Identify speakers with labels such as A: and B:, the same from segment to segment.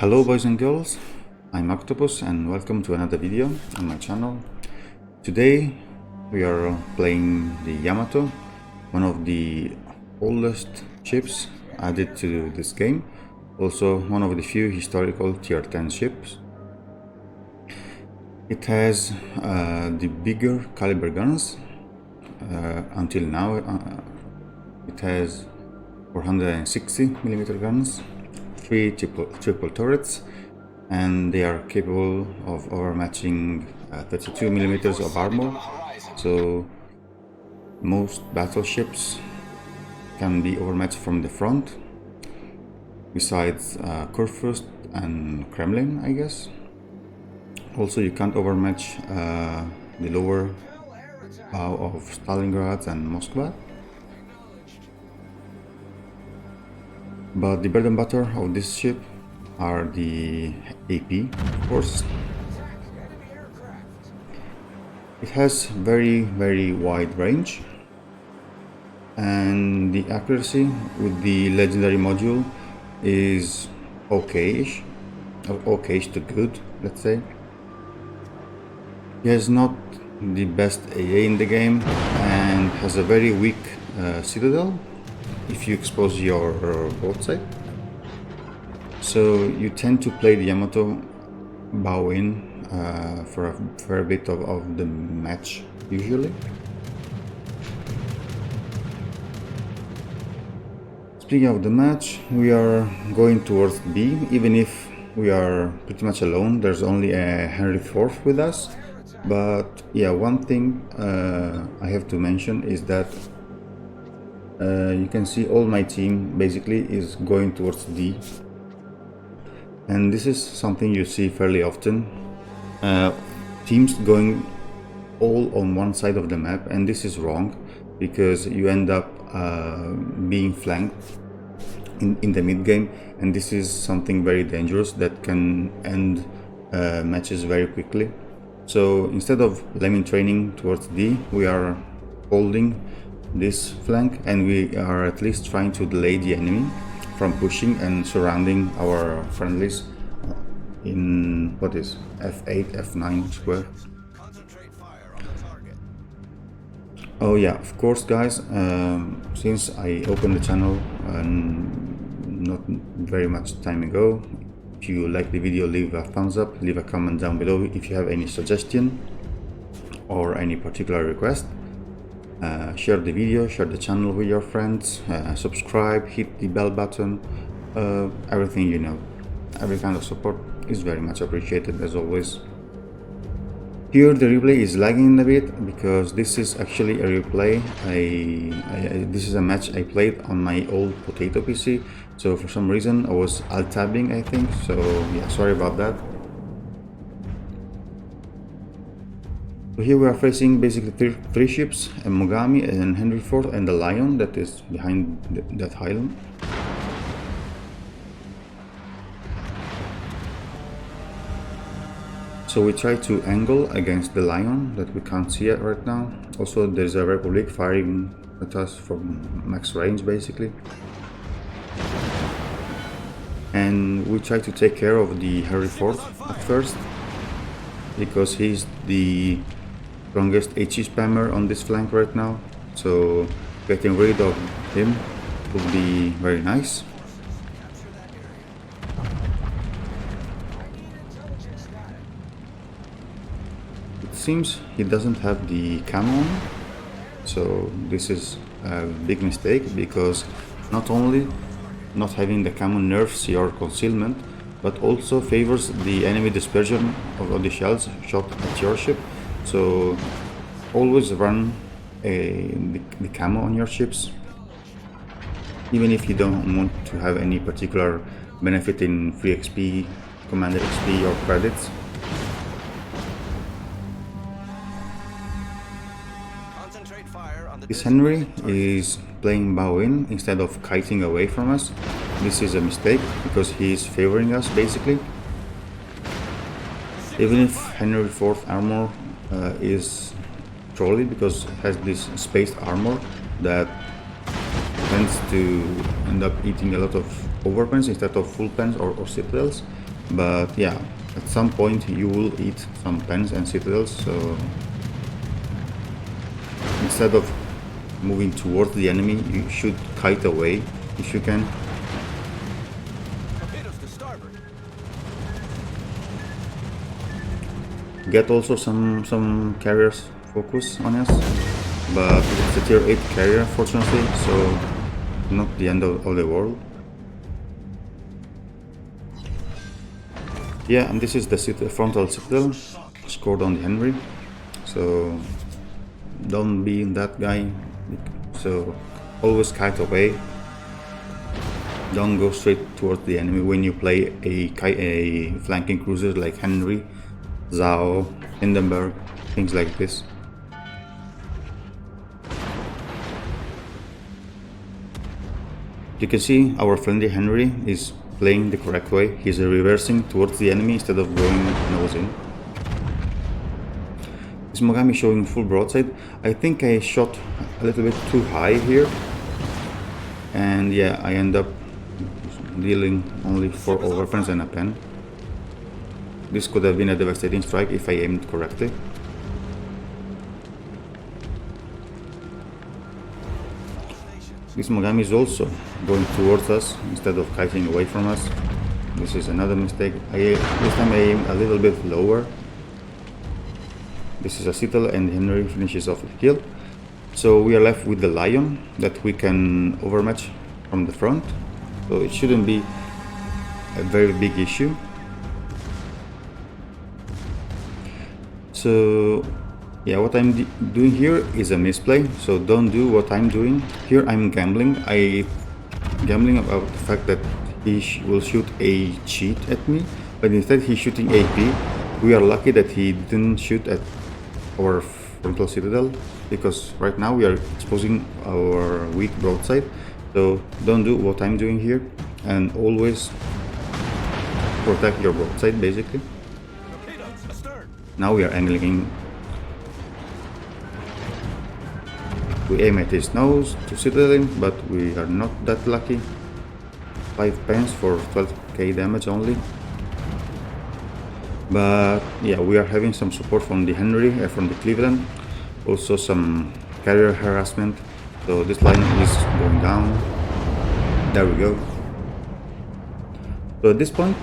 A: Hello boys and girls, I'm Octopus and welcome to another video on my channel. Today we are playing the Yamato, one of the oldest ships added to this game, also one of the few historical tier 10 ships. It has the bigger caliber guns. Until now it has 460mm guns, 3 triple turrets, and they are capable of overmatching 32mm of armor, so most battleships can be overmatched from the front, besides Kurfürst and Kremlin, I guess. Also, you can't overmatch the lower bow of Stalingrad and Moscow. But the bread and butter of this ship are the AP, of course. It has very wide range, and the accuracy with the legendary module is okayish, or okayish to good, let's say. It has not the best AA in the game and has a very weak citadel if you expose your boat side. So you tend to play the Yamato bow in for a fair bit of the match usually. Speaking of the match, we are going towards B, even if we are pretty much alone. There's only a Henry IV with us. But yeah, one thing I have to mention is that you can see all my team basically is going towards D, and this is something you see fairly often, teams going all on one side of the map, and this is wrong because you end up being flanked in the mid game, and this is something very dangerous that can end matches very quickly. So instead of lemming training towards D, we are holding this flank, and we are at least trying to delay the enemy from pushing and surrounding our friendlies in what is F8, F9 square. Oh yeah, of course guys, since I opened the channel not very much time ago, if you like the video, leave a thumbs up, leave a comment down below if you have any suggestion or any particular request. Share the video, share the channel with your friends, subscribe, hit the bell button, everything, you know. Every kind of support is very much appreciated as always. Here the replay is lagging a bit because this is actually a replay. This is a match I played on my old potato PC, so for some reason I was alt-tabbing, I think, so yeah, sorry about that. So here we are facing basically three ships, a Mogami, and Henry IV, and the Lion that is behind that island. So we try to angle against the Lion that we can't see it right now. Also there's a Republic firing at us from max range basically. And we try to take care of the Henry IV at first, because he's the strongest HE spammer on this flank right now. So getting rid of him would be very nice. Seems he doesn't have the camo on, so this is a big mistake, because not only not having the camo nerfs your concealment, but also favors the enemy dispersion of the shells shot at your ship. So always run the camo on your ships, even if you don't want to have any particular benefit in free XP, commander XP or credits. This Henry is playing bow in instead of kiting away from us. This is a mistake because he is favoring us basically. Even if Henry IV armor is trolly because it has this spaced armor that tends to end up eating a lot of overpens instead of full pens or citadels. but yeah, at some point you will eat some pens and citadels, so instead of moving towards the enemy, you should kite away if you can. Get also some carriers focus on us, but it's a tier 8 carrier fortunately, so not the end of the world. Yeah, and this is the frontal citadel scored on the Henry, so don't be that guy, so always kite away. Don't go straight towards the enemy when you play a flanking cruiser like Henry, Zhao, Hindenburg, things like this. You can see our friendly Henry is playing the correct way. He's reversing towards the enemy instead of going nose in. This Mogami showing full broadside. I think I shot a little bit too high here, and yeah, I end up dealing only 4 overpens and a pen. This could have been a devastating strike if I aimed correctly. This Mogami is also going towards us instead of kiting away from us. This is another mistake. This time I aimed a little bit lower. This is a Citadel and Henry finishes off the kill. So we are left with the Lion that we can overmatch from the front. So it shouldn't be a very big issue. So yeah, what I'm doing here is a misplay, so don't do what I'm doing. Here I'm gambling. Gambling about the fact that he will shoot a cheat at me, but instead he's shooting AP. We are lucky that he didn't shoot at our frontal citadel, because right now we are exposing our weak broadside. So don't do what I'm doing here, and always protect your broadside basically. Now we are angling. We aim at his nose to citadel him, but we are not that lucky. 5 pens for 12k damage only. But yeah, we are having some support from the Henry, from the Cleveland. Also some carrier harassment. So this line is going down. There we go. So at this point,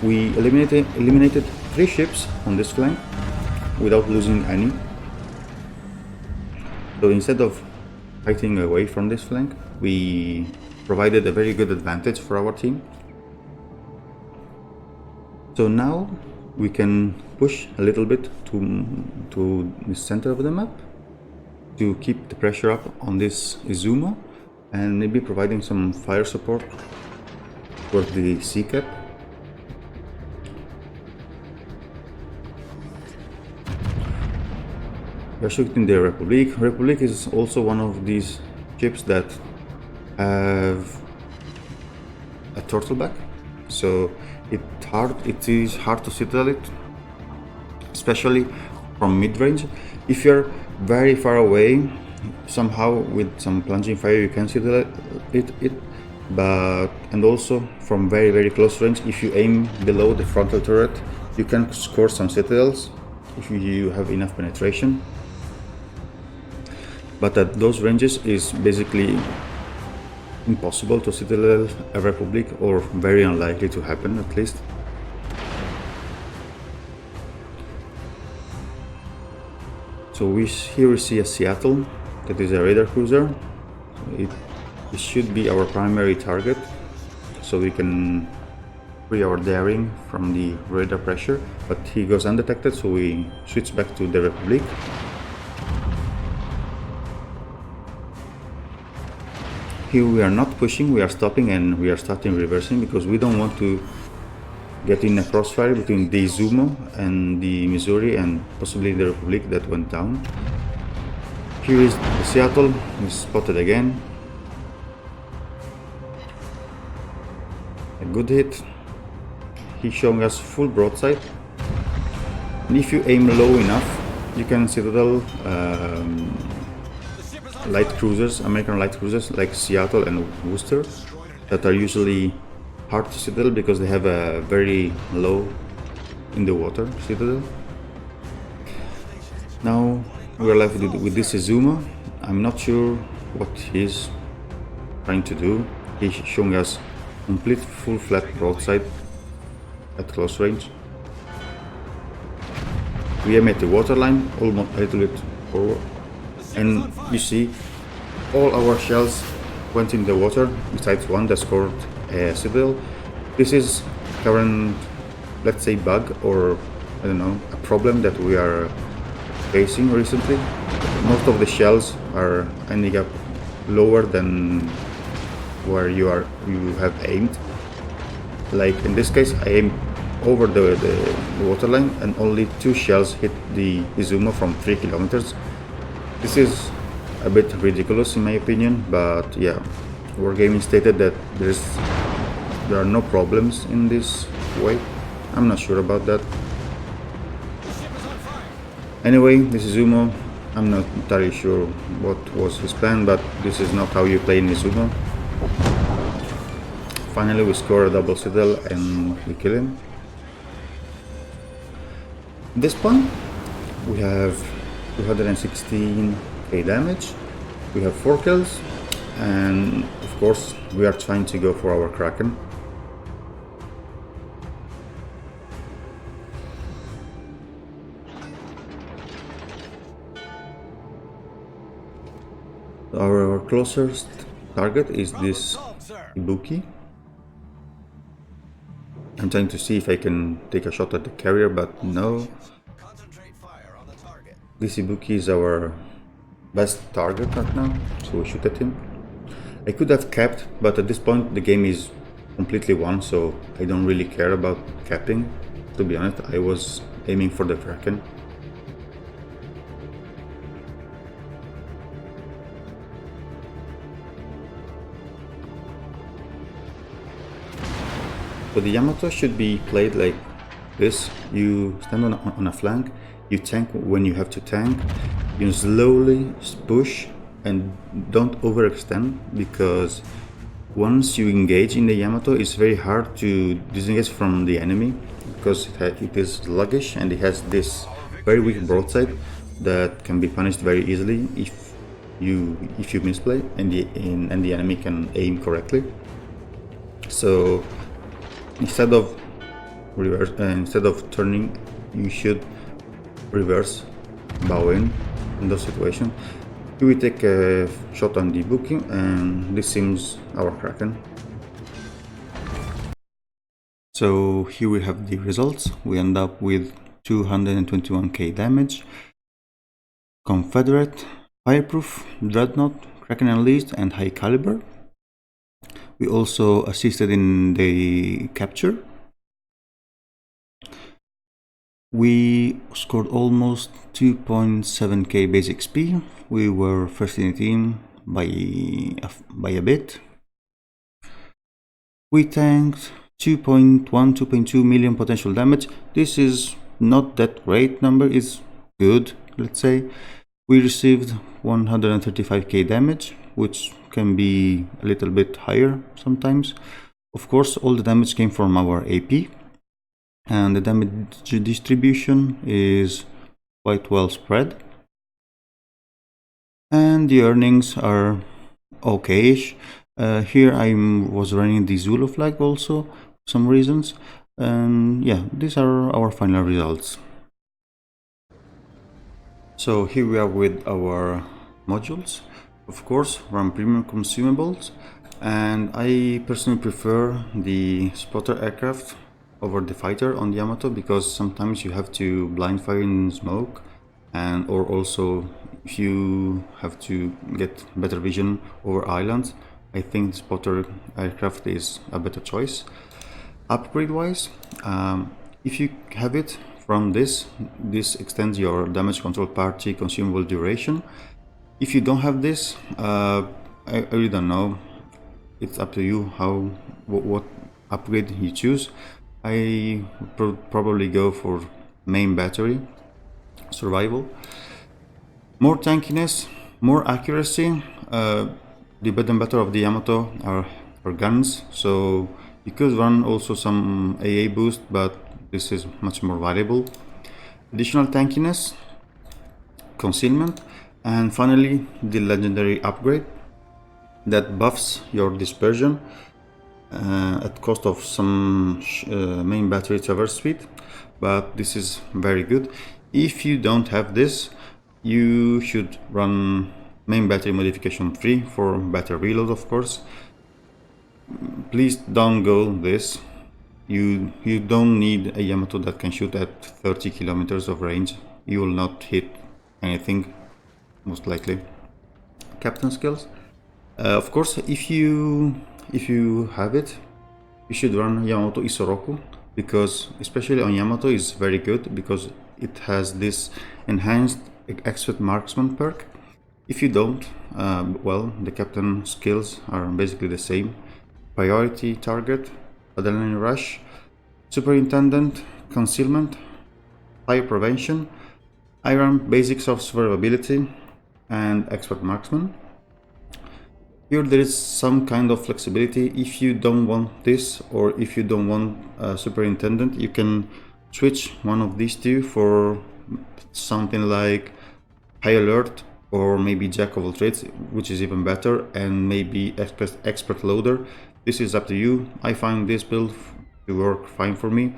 A: we eliminated 3 ships on this flank without losing any. So instead of fighting away from this flank, we provided a very good advantage for our team. So now we can push a little bit to the center of the map to keep the pressure up on this Izuma, and maybe providing some fire support for the sea cap. We are shooting the Republic. Republic is also one of these ships that have a turtleback, so it is hard to citadel it, especially from mid-range. If you're very far away, somehow with some plunging fire you can citadel it, but and also from very close range, if you aim below the frontal turret, you can score some citadels if you have enough penetration. But at those ranges is basically impossible to citadel a Republic, or very unlikely to happen at least. So here we see a Seattle that is a radar cruiser. It should be our primary target, so we can free our daring from the radar pressure, but he goes undetected, so we switch back to the Republic. Here we are not pushing, we are stopping, and we are starting reversing, because we don't want to get in a crossfire between the Izumo and the Missouri and possibly the Republic that went down. Here is the Seattle, is spotted again. A good hit. He's showing us full broadside. And if you aim low enough, you can citadel light cruisers, American light cruisers like Seattle and Worcester, that are usually hard to citadel because they have a very low in the water citadel. Now we are left with this Izuma. I'm not sure what he's trying to do. He's showing us complete full flat broadside at close range. We aim at the waterline, almost a little bit forward, and you see all our shells went in the water besides one that scored a citadel. This is current, let's say, bug, or I don't know, a problem that we are facing recently. Most of the shells are ending up lower than where you have aimed. Like in this case, I aimed over the waterline and only 2 shells hit the Izuma from 3 kilometers. This is a bit ridiculous in my opinion, but yeah, Wargaming stated that there are no problems in this way. I'm not sure about that. Anyway, this is Izuma. I'm not entirely sure what was his plan, but this is not how you play in Izuma. Finally, we score a double citadel and we kill him. At this point, we have 216k damage. We have 4 kills, and of course, we are trying to go for our Kraken. Our closest target is this Ibuki. I'm trying to see if I can take a shot at the carrier, but no. This Ibuki is our best target right now, so we shoot at him. I could have capped, but at this point the game is completely won, so I don't really care about capping. To be honest, I was aiming for the Kraken. So the Yamato should be played like this. You stand on a flank, you tank when you have to tank, you slowly push and don't overextend, because once you engage in the Yamato, it's very hard to disengage from the enemy because it is sluggish and it has this very weak broadside that can be punished very easily if you misplay and the enemy can aim correctly. So instead of turning, you should reverse bow in those situations. We take a shot on the booking, and this seems our Kraken. So here we have the results. We end up with 221k damage, Confederate, Fireproof, Dreadnought, Kraken Unleashed, and High Caliber. We also assisted in the capture. We scored almost 2.7k basic XP. We were first in the team by a bit. We tanked 2.2 million potential damage. This is not that great number, it's good, let's say. We received 135k damage, which can be a little bit higher sometimes. Of course, all the damage came from our AP, and the damage distribution is quite well spread. And the earnings are okay-ish. Here I was running the Zulu flag also, for some reasons. And yeah, these are our final results. So here we are with our modules. Of course, run premium consumables, and I personally prefer the spotter aircraft over the fighter on the Yamato, because sometimes you have to blind fire in smoke, and or also if you have to get better vision over islands, I think spotter aircraft is a better choice. Upgrade wise, if you have it from this extends your damage control party consumable duration. If you don't have this, I really don't know. It's up to you what upgrade you choose. I would probably go for main battery, survival. More tankiness, more accuracy. The bread and butter of the Yamato are guns, so You could run also some AA boost, but this is much more valuable. Additional tankiness, concealment, and finally the legendary upgrade that buffs your dispersion at cost of some main battery traverse speed, but this is very good. If you don't have this, you should run main battery modification 3 for better reload, of course. Please don't go this. You don't need a Yamato that can shoot at 30 kilometers of range. You will not hit anything, most likely. Captain skills. Of course, if you have it, you should run Yamato Isoroku, because especially on Yamato is very good because it has this enhanced expert marksman perk. If you don't, well, the captain skills are basically the same. Priority target, adrenaline rush, superintendent, concealment, fire prevention, iron basics of survivability, and expert marksman. Here there is some kind of flexibility. If you don't want this, or if you don't want superintendent, you can switch one of these two for something like high alert, or maybe jack of all trades, which is even better, and maybe expert loader. This is up to you. I find this build to work fine for me.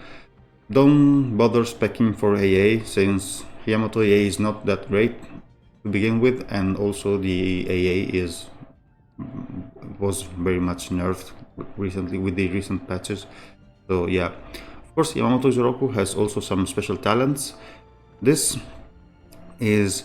A: Don't bother specking for AA, since Yamato AA is not that great to begin with, and also the AA was very much nerfed recently with the recent patches. So yeah, of course Yamato Isoroku has also some special talents. This is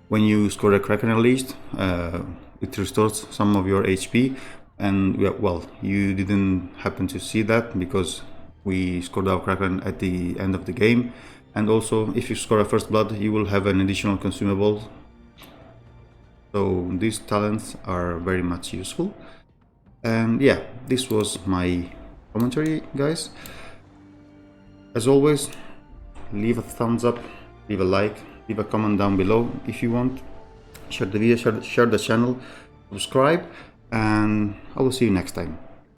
A: when you score a Kraken Unleashed, it restores some of your HP, and well, you didn't happen to see that because we scored our Kraken at the end of the game. And also, if you score a First Blood, you will have an additional consumable. So these talents are very much useful. And yeah, this was my commentary, guys. As always, leave a thumbs up, leave a like, leave a comment down below if you want. Share the video, share the channel, subscribe, and I will see you next time.